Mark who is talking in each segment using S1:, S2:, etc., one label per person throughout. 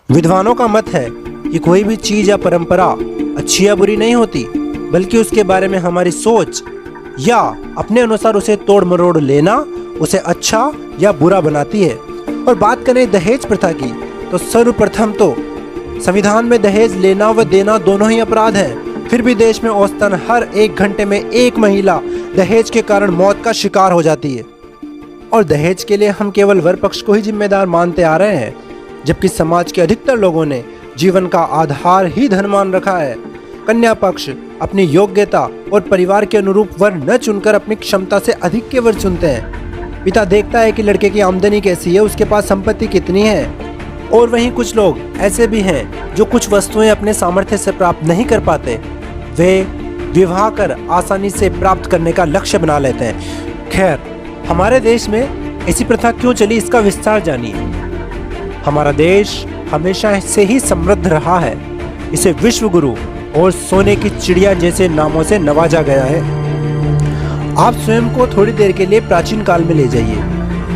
S1: विद्वानों का मत है कि कोई भी चीज या परंपरा अच्छी या बुरी नहीं होती, बल्कि उसके बारे में हमारी सोच या अपने अनुसार उसे तोड़ मरोड़ लेना उसे अच्छा या बुरा बनाती है। और बात करें दहेज प्रथा की, तो सर्वप्रथम तो संविधान में दहेज लेना व देना दोनों ही अपराध है। फिर भी देश में औसतन हर 1 घंटे में एक महिला दहेज के कारण मौत का शिकार हो जाती है। और दहेज के लिए हम केवल वर पक्ष को ही जिम्मेदार मानते आ रहे हैं, जबकि समाज के अधिकतर लोगों ने जीवन का आधार ही धन मान रखा है। कन्या पक्ष अपनी योग्यता और परिवार के अनुरूप वर न चुनकर अपनी क्षमता से अधिक के वर चुनते हैं। पिता देखता है कि लड़के की आमदनी कैसी है, उसके पास संपत्ति कितनी है। और वहीं कुछ लोग ऐसे भी हैं जो कुछ वस्तुएं अपने सामर्थ्य से प्राप्त नहीं कर पाते, वे विवाह कर आसानी से प्राप्त करने का लक्ष्य बना लेते हैं। खैर, हमारे देश में ऐसी प्रथा क्यों चली, इसका विस्तार जानिए। हमारा देश हमेशा से ही समृद्ध रहा है। इसे विश्व गुरु और सोने की चिड़िया जैसे नामों से नवाजा गया है। आप स्वयं को थोड़ी देर के लिए प्राचीन काल में ले जाइए।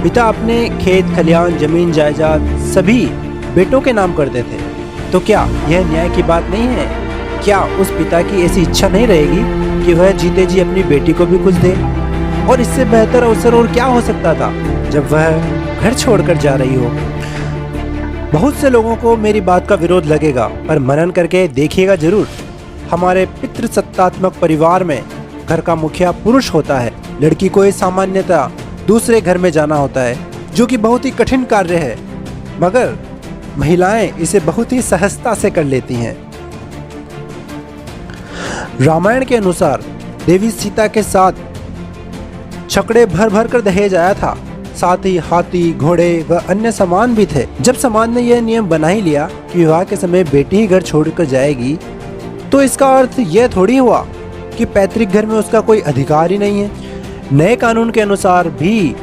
S1: पिता अपने खेत खलियान जमीन जायदाद सभी बेटों के नाम करते थे, तो क्या यह न्याय की बात नहीं है? क्या उस पिता की ऐसी इच्छा नहीं रहेगी कि वह जीते जी अपनी बेटी को भी कुछ दे? और इससे बेहतर अवसर और क्या हो सकता था जब वह घर छोड़कर जा रही हो। बहुत से लोगों को मेरी बात का विरोध लगेगा, पर मनन करके देखिएगा जरूर। हमारे पितृसत्तात्मक परिवार में घर का मुखिया पुरुष होता है। लड़की को ये सामान्यतः दूसरे घर में जाना होता है, जो कि बहुत ही कठिन कार्य है, मगर महिलाएं इसे बहुत ही सहजता से कर लेती हैं। रामायण के अनुसार देवी सीता के साथ छकड़े भर भर कर दहेज आया था, साथ ही हाथी घोड़े व अन्य सामान भी थे। जब समाज ने यह नियम बना ही लिया कि विवाह के समय बेटी ही घर छोड़कर जाएगी, तो इसका अर्थ यह थोड़ी हुआ कि पैतृक घर में उसका कोई अधिकार ही नहीं है। नए कानून के अनुसार भी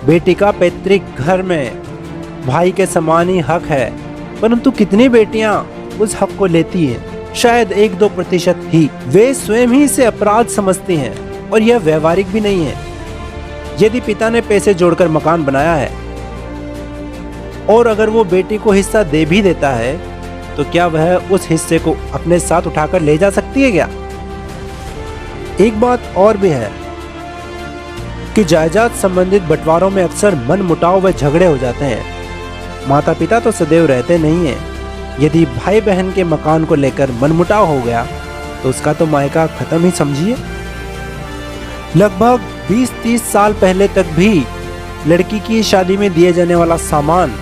S1: बेटी का पैतृक घर में भाई के समान ही हक है, परंतु कितनी बेटियां उस हक को लेती हैं? शायद 1-2% ही। वे स्वयं ही इसे अपराध समझती हैं और यह व्यवहारिक भी नहीं है। यदि पिता ने पैसे जोड़कर मकान बनाया है और अगर वो बेटी को हिस्सा दे भी देता है, तो क्या वह उस हिस्से को अपने साथ उठाकर ले जा सकती है क्या? एक बात और भी है कि जायदाद संबंधित बंटवारों में अक्सर मनमुटाव व झगड़े हो जाते हैं। माता पिता तो सदैव रहते नहीं हैं। यदि भाई बहन के मकान को लेकर मनमुटाव हो गया, तो उसका तो मायका खत्म ही समझिए। लगभग 20-30 साल पहले तक भी लड़की की शादी में दिए जाने वाला सामान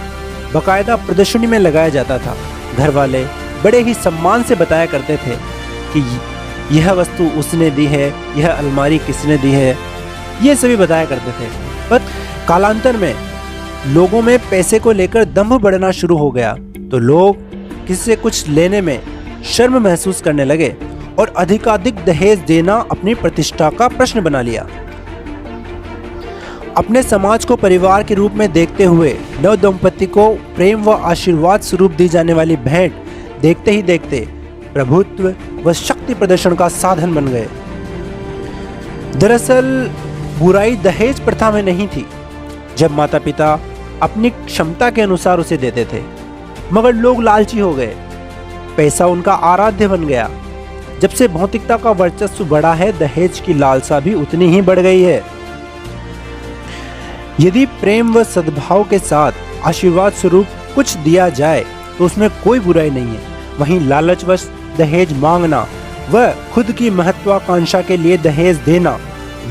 S1: बाकायदा प्रदर्शनी में लगाया जाता था। घर वाले बड़े ही सम्मान से बताया करते थे कि यह वस्तु उसने दी है, यह अलमारी किसने दी है, ये सभी बताया करते थे। पर कालांतर में लोगों में पैसे को लेकर दंभ बढ़ना शुरू हो गया, तो लोग किसी से कुछ लेने में शर्म महसूस करने लगे और अधिकाधिक दहेज देना अपनी प्रतिष्ठा का प्रश्न बना लिया। अपने समाज को परिवार के रूप में देखते हुए नव दंपति को प्रेम व आशीर्वाद स्वरूप दी जाने वाली भेंट देखते ही देखते प्रभुत्व व शक्ति प्रदर्शन का साधन बन गए। दरअसल बुराई दहेज प्रथा में नहीं थी, जब माता पिता अपनी क्षमता के अनुसार उसे देते थे, मगर लोग लालची हो गए। पैसा उनका आराध्य बन गया। जब से भौतिकता का वर्चस्व बढ़ा है, दहेज की लालसा भी उतनी ही बढ़ गई है। यदि प्रेम व सद्भाव के साथ आशीर्वाद स्वरूप कुछ दिया जाए तो उसमें कोई बुराई नहीं है। वहीं लालचवश दहेज मांगना व खुद की महत्वाकांक्षा के लिए दहेज देना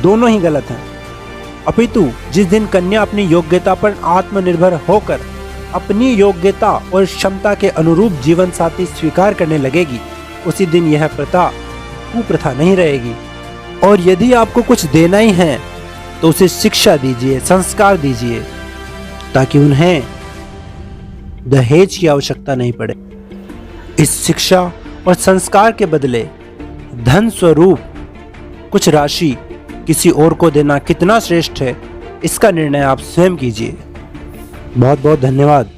S1: दोनों ही गलत हैं। अपितु जिस दिन कन्या अपनी योग्यता पर आत्मनिर्भर होकर अपनी योग्यता और क्षमता के अनुरूप जीवन साथी स्वीकार करने लगेगी, उसी दिन यह प्रथा कुप्रथा नहीं रहेगी। और यदि आपको कुछ देना ही है तो उसे शिक्षा दीजिए, संस्कार दीजिए, ताकि उन्हें दहेज की आवश्यकता नहीं पड़े। इस शिक्षा और संस्कार के बदले धन स्वरूप कुछ राशि किसी और को देना कितना श्रेष्ठ है, इसका निर्णय आप स्वयं कीजिए। बहुत बहुत धन्यवाद।